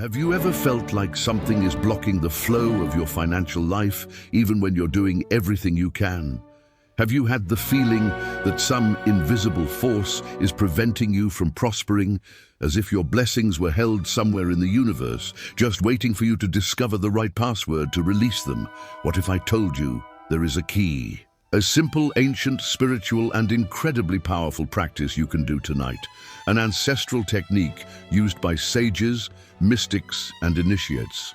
Have you ever felt like something is blocking the flow of your financial life, even when you're doing everything you can? Have you had the feeling that some invisible force is preventing you from prospering, as if your blessings were held somewhere in the universe, just waiting for you to discover the right password to release them? What if I told you there is a key? A simple, ancient, spiritual, and incredibly powerful practice you can do tonight. An ancestral technique used by sages, mystics, and initiates.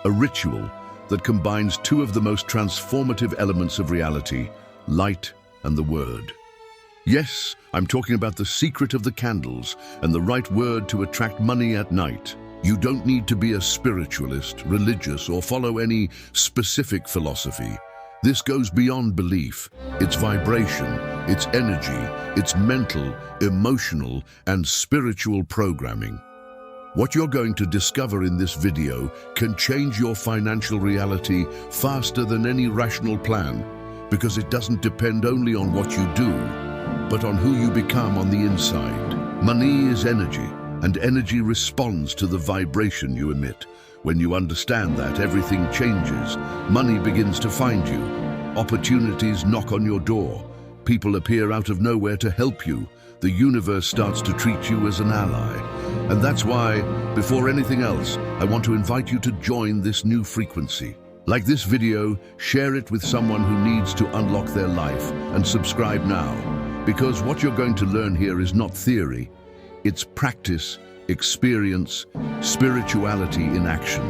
A ritual that combines two of the most transformative elements of reality, light and the word. Yes, I'm talking about the secret of the candles and the right word to attract money at night. You don't need to be a spiritualist, religious, or follow any specific philosophy. This goes beyond belief. It's vibration, it's energy, it's mental, emotional, and spiritual programming. What you're going to discover in this video can change your financial reality faster than any rational plan, because it doesn't depend only on what you do, but on who you become on the inside. Money is energy, and energy responds to the vibration you emit. When you understand that, everything changes. Money begins to find you. Opportunities knock on your door. People appear out of nowhere to help you. The universe starts to treat you as an ally. And that's why, before anything else, I want to invite you to join this new frequency. Like this video, share it with someone who needs to unlock their life, and subscribe now. Because what you're going to learn here is not theory. It's practice, experience, spirituality in action.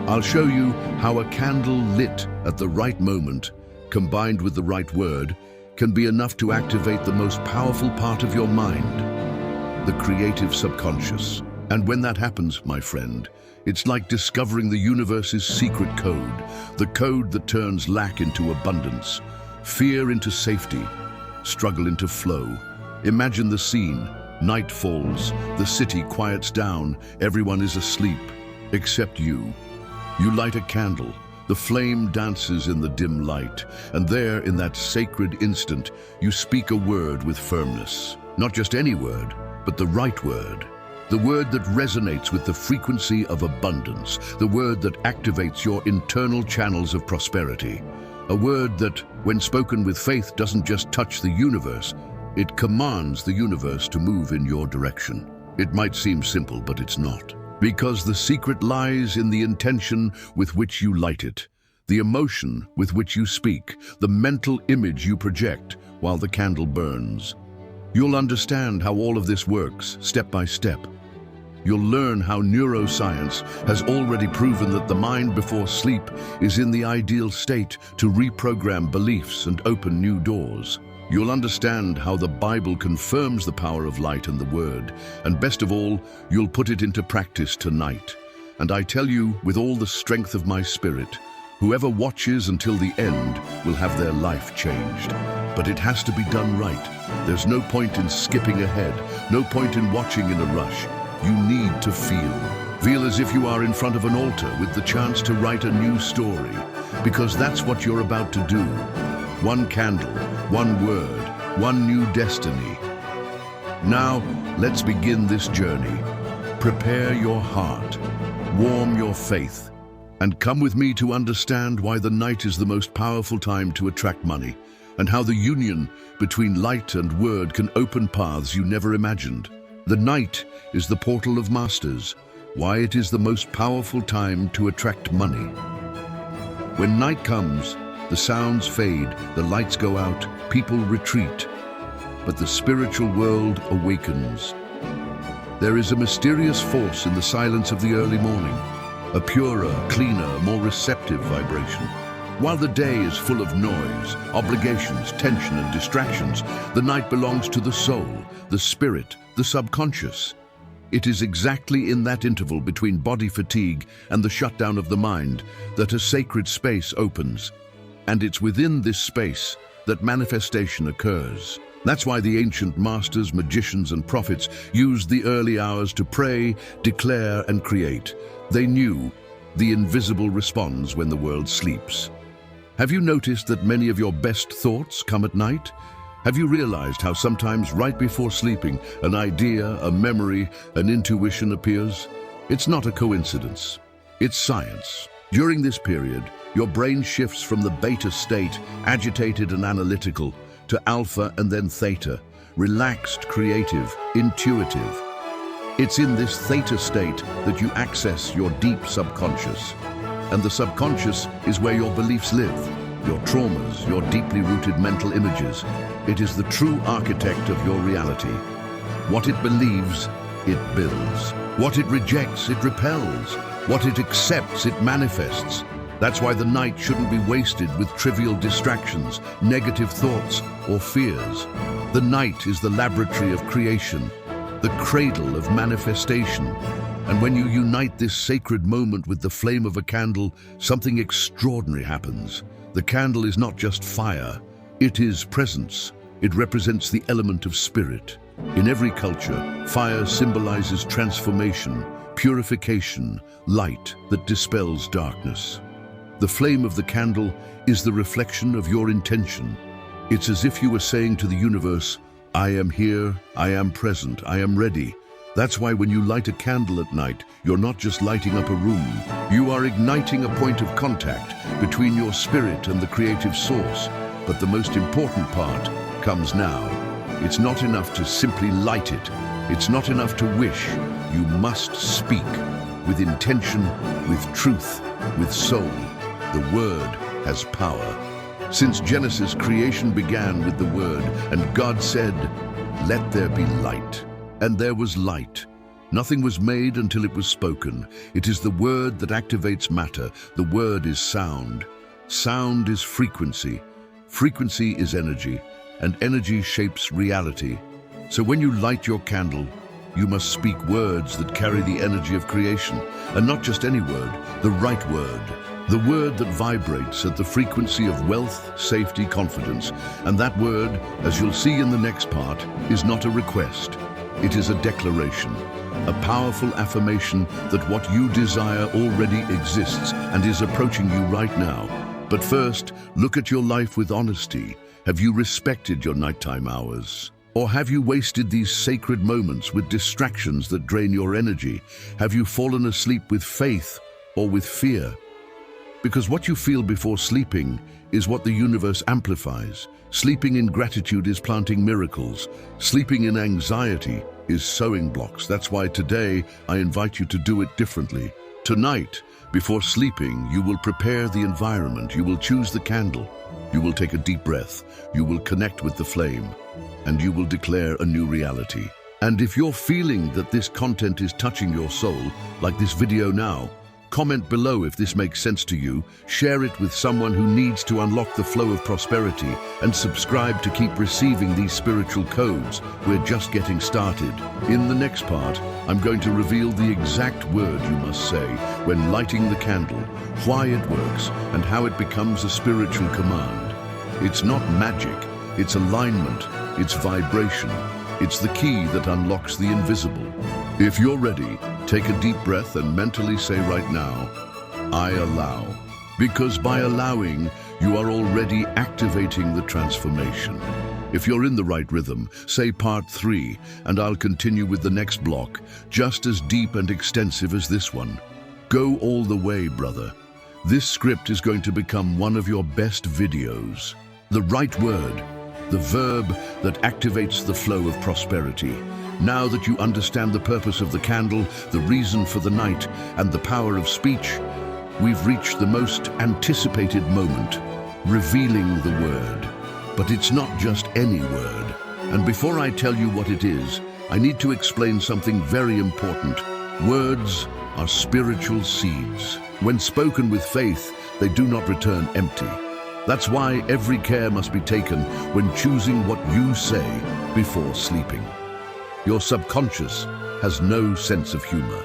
I'll show you how a candle lit at the right moment, combined with the right word, can be enough to activate the most powerful part of your mind, the creative subconscious. And when that happens, my friend, it's like discovering the universe's secret code, the code that turns lack into abundance, fear into safety, struggle into flow. Imagine the scene. Night falls, the city quiets down, everyone is asleep, except you. You light a candle, the flame dances in the dim light, and there, in that sacred instant, you speak a word with firmness. Not just any word, but the right word. The word that resonates with the frequency of abundance, the word that activates your internal channels of prosperity. A word that, when spoken with faith, doesn't just touch the universe, it commands the universe to move in your direction. It might seem simple, but it's not. Because the secret lies in the intention with which you light it, the emotion with which you speak, the mental image you project while the candle burns. You'll understand how all of this works, step by step. You'll learn how neuroscience has already proven that the mind before sleep is in the ideal state to reprogram beliefs and open new doors. You'll understand how the Bible confirms the power of light and the word, and best of all, you'll put it into practice tonight. And I tell you, with all the strength of my spirit, whoever watches until the end will have their life changed. But it has to be done right. There's no point in skipping ahead, no point in watching in a rush. You need to feel. Feel as if you are in front of an altar with the chance to write a new story, because that's what you're about to do. One candle, one word, one new destiny. Now, let's begin this journey. Prepare your heart, warm your faith, and come with me to understand why the night is the most powerful time to attract money, and how the union between light and word can open paths you never imagined. The night is the portal of masters, why it is the most powerful time to attract money. When night comes, the sounds fade, the lights go out, people retreat, but the spiritual world awakens. There is a mysterious force in the silence of the early morning, a purer, cleaner, more receptive vibration. While the day is full of noise, obligations, tension, and distractions, the night belongs to the soul, the spirit, the subconscious. It is exactly in that interval between body fatigue and the shutdown of the mind that a sacred space opens. And it's within this space that manifestation occurs. That's why the ancient masters, magicians, and prophets used the early hours to pray, declare, and create. They knew the invisible responds when the world sleeps. Have you noticed that many of your best thoughts come at night? Have you realized how sometimes right before sleeping, an idea, a memory, an intuition appears? It's not a coincidence. It's science. During this period, your brain shifts from the beta state, agitated and analytical, to alpha and then theta, relaxed, creative, intuitive. It's in this theta state that you access your deep subconscious. And the subconscious is where your beliefs live, your traumas, your deeply rooted mental images. It is the true architect of your reality. What it believes, it builds. What it rejects, it repels. What it accepts, it manifests. That's why the night shouldn't be wasted with trivial distractions, negative thoughts, or fears. The night is the laboratory of creation, the cradle of manifestation. And when you unite this sacred moment with the flame of a candle, something extraordinary happens. The candle is not just fire, it is presence. It represents the element of spirit. In every culture, fire symbolizes transformation, purification, light that dispels darkness. The flame of the candle is the reflection of your intention. It's as if you were saying to the universe, I am here, I am present, I am ready. That's why when you light a candle at night, you're not just lighting up a room. You are igniting a point of contact between your spirit and the creative source. But the most important part comes now. It's not enough to simply light it. It's not enough to wish. You must speak with intention, with truth, with soul. The word has power. Since Genesis, creation began with the word, and God said, "Let there be light." And there was light. Nothing was made until it was spoken. It is the word that activates matter. The word is sound. Sound is frequency. Frequency is energy, and energy shapes reality. So when you light your candle, you must speak words that carry the energy of creation, and not just any word, the right word. The word that vibrates at the frequency of wealth, safety, confidence. And that word, as you'll see in the next part, is not a request. It is a declaration, a powerful affirmation that what you desire already exists and is approaching you right now. But first, look at your life with honesty. Have you respected your nighttime hours? Or have you wasted these sacred moments with distractions that drain your energy? Have you fallen asleep with faith or with fear? Because what you feel before sleeping is what the universe amplifies. Sleeping in gratitude is planting miracles. Sleeping in anxiety is sowing blocks. That's why today I invite you to do it differently. Tonight, before sleeping, you will prepare the environment. You will choose the candle. You will take a deep breath. You will connect with the flame. And you will declare a new reality. And if you're feeling that this content is touching your soul, like this video now, comment below if this makes sense to you, share it with someone who needs to unlock the flow of prosperity, and subscribe to keep receiving these spiritual codes. We're just getting started. In the next part, I'm going to reveal the exact word you must say when lighting the candle, why it works, and how it becomes a spiritual command. It's not magic, it's alignment, it's vibration. It's the key that unlocks the invisible. If you're ready, take a deep breath and mentally say right now, I allow. Because by allowing, you are already activating the transformation. If you're in the right rhythm, say part 3, and I'll continue with the next block, just as deep and extensive as this one. Go all the way, brother. This script is going to become one of your best videos. The right word, the verb that activates the flow of prosperity. Now that you understand the purpose of the candle, the reason for the night, and the power of speech, we've reached the most anticipated moment, revealing the word. But it's not just any word. And before I tell you what it is, I need to explain something very important. Words are spiritual seeds. When spoken with faith, they do not return empty. That's why every care must be taken when choosing what you say before sleeping. Your subconscious has no sense of humor.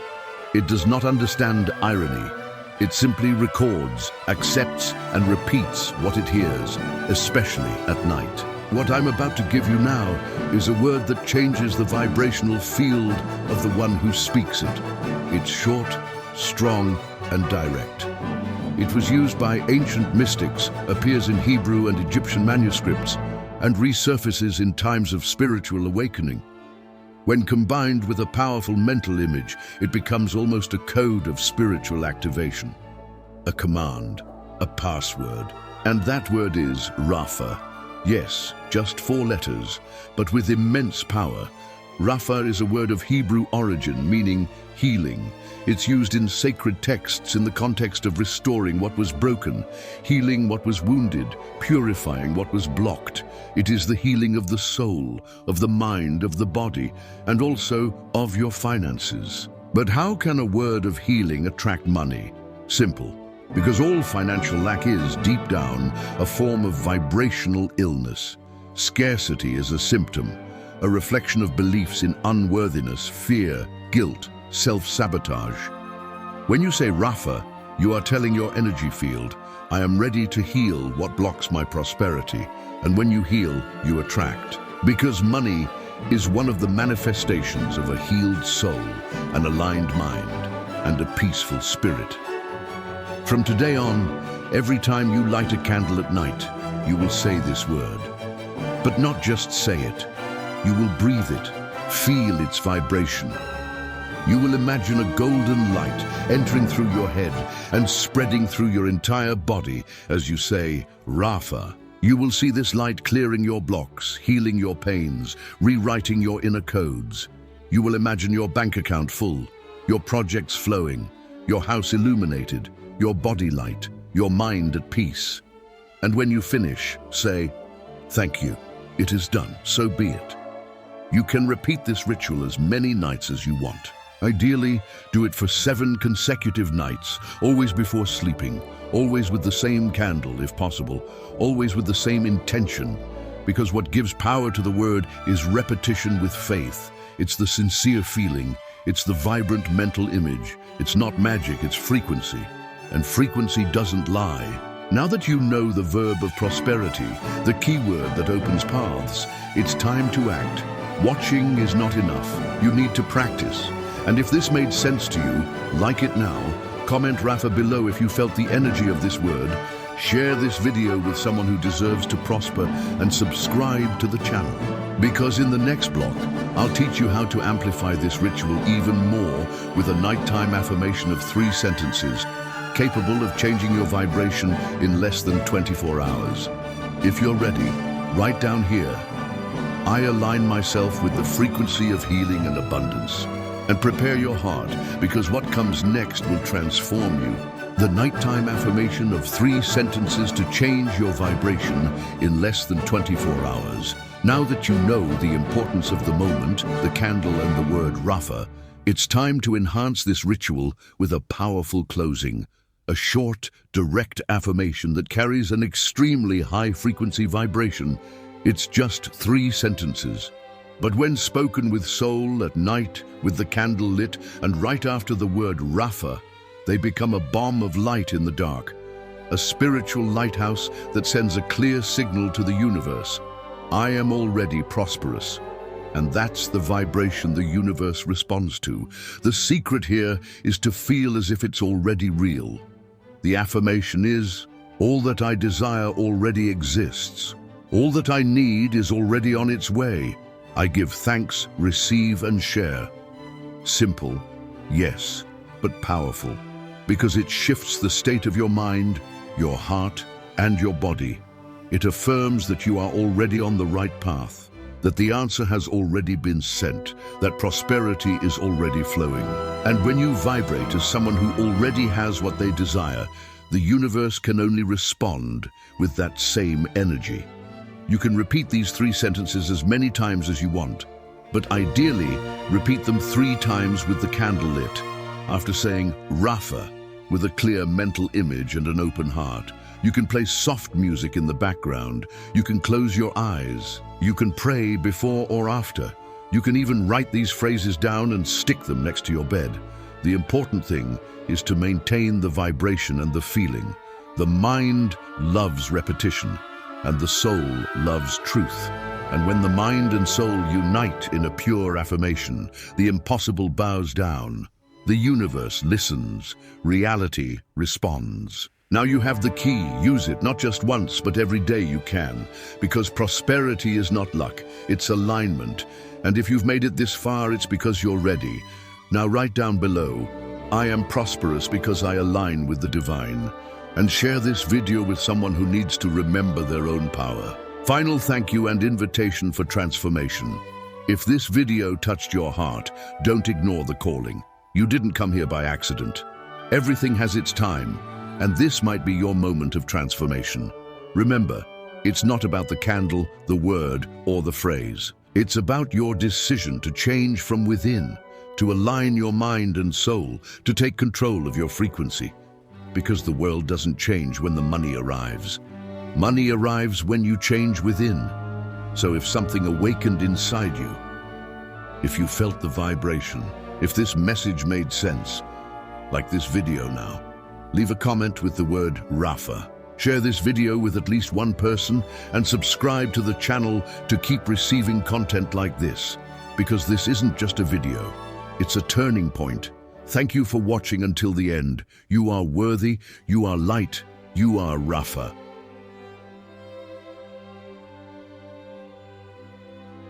It does not understand irony. It simply records, accepts, and repeats what it hears, especially at night. What I'm about to give you now is a word that changes the vibrational field of the one who speaks it. It's short, strong, and direct. It was used by ancient mystics, appears in Hebrew and Egyptian manuscripts, and resurfaces in times of spiritual awakening. When combined with a powerful mental image, it becomes almost a code of spiritual activation. A command, a password. And that word is RAFA. Yes, just 4 letters, but with immense power. RAFA is a word of Hebrew origin, meaning healing. It's used in sacred texts in the context of restoring what was broken, healing what was wounded, purifying what was blocked. It is the healing of the soul, of the mind, of the body, and also of your finances. But how can a word of healing attract money? Simple. Because all financial lack is, deep down, a form of vibrational illness. Scarcity is a symptom, a reflection of beliefs in unworthiness, fear, guilt, self-sabotage. When you say RAFA, you are telling your energy field, I am ready to heal what blocks my prosperity. And when you heal, you attract. Because money is one of the manifestations of a healed soul, an aligned mind, and a peaceful spirit. From today on, every time you light a candle at night, you will say this word. But not just say it. You will breathe it, feel its vibration. You will imagine a golden light entering through your head and spreading through your entire body as you say, RAFA. You will see this light clearing your blocks, healing your pains, rewriting your inner codes. You will imagine your bank account full, your projects flowing, your house illuminated, your body light, your mind at peace. And when you finish, say, thank you. It is done, so be it. You can repeat this ritual as many nights as you want. Ideally, do it for 7 consecutive nights, always before sleeping, always with the same candle if possible, always with the same intention, because what gives power to the word is repetition with faith. It's the sincere feeling, it's the vibrant mental image. It's not magic, it's frequency. And frequency doesn't lie. Now that you know the verb of prosperity, the key word that opens paths, it's time to act. Watching is not enough. You need to practice. And if this made sense to you, like it now, comment RAFA below if you felt the energy of this word, share this video with someone who deserves to prosper, and subscribe to the channel. Because in the next block, I'll teach you how to amplify this ritual even more with a nighttime affirmation of 3 sentences, capable of changing your vibration in less than 24 hours. If you're ready, write down here, I align myself with the frequency of healing and abundance. And prepare your heart, because what comes next will transform you. The nighttime affirmation of 3 sentences to change your vibration in less than 24 hours. Now that you know the importance of the moment, the candle and the word RAFA, it's time to enhance this ritual with a powerful closing. A short, direct affirmation that carries an extremely high-frequency vibration. It's just 3 sentences. But when spoken with soul at night, with the candle lit, and right after the word RAFA, they become a bomb of light in the dark. A spiritual lighthouse that sends a clear signal to the universe. I am already prosperous. And that's the vibration the universe responds to. The secret here is to feel as if it's already real. The affirmation is, all that I desire already exists. All that I need is already on its way. I give thanks, receive, and share. Simple, yes, but powerful, because it shifts the state of your mind, your heart, and your body. It affirms that you are already on the right path, that the answer has already been sent, that prosperity is already flowing. And when you vibrate as someone who already has what they desire, the universe can only respond with that same energy. You can repeat these 3 sentences as many times as you want, but ideally, repeat them 3 times with the candle lit, after saying RAFA with a clear mental image and an open heart. You can play soft music in the background. You can close your eyes. You can pray before or after. You can even write these phrases down and stick them next to your bed. The important thing is to maintain the vibration and the feeling. The mind loves repetition, and the soul loves truth. And when the mind and soul unite in a pure affirmation, the impossible bows down. The universe listens, reality responds. Now you have the key. Use it, not just once, but every day you can. Because prosperity is not luck, it's alignment. And if you've made it this far, it's because you're ready. Now write down below, I am prosperous because I align with the divine. And share this video with someone who needs to remember their own power. Final thank you and invitation for transformation. If this video touched your heart, don't ignore the calling. You didn't come here by accident. Everything has its time, and this might be your moment of transformation. Remember, it's not about the candle, the word, or the phrase. It's about your decision to change from within, to align your mind and soul, to take control of your frequency. Because the world doesn't change when the money arrives. Money arrives when you change within. So if something awakened inside you, if you felt the vibration, if this message made sense, like this video now, leave a comment with the word RAFA. Share this video with at least one person and subscribe to the channel to keep receiving content like this. Because this isn't just a video, it's a turning point. Thank you for watching until the end. You are worthy, you are light, you are RAFA.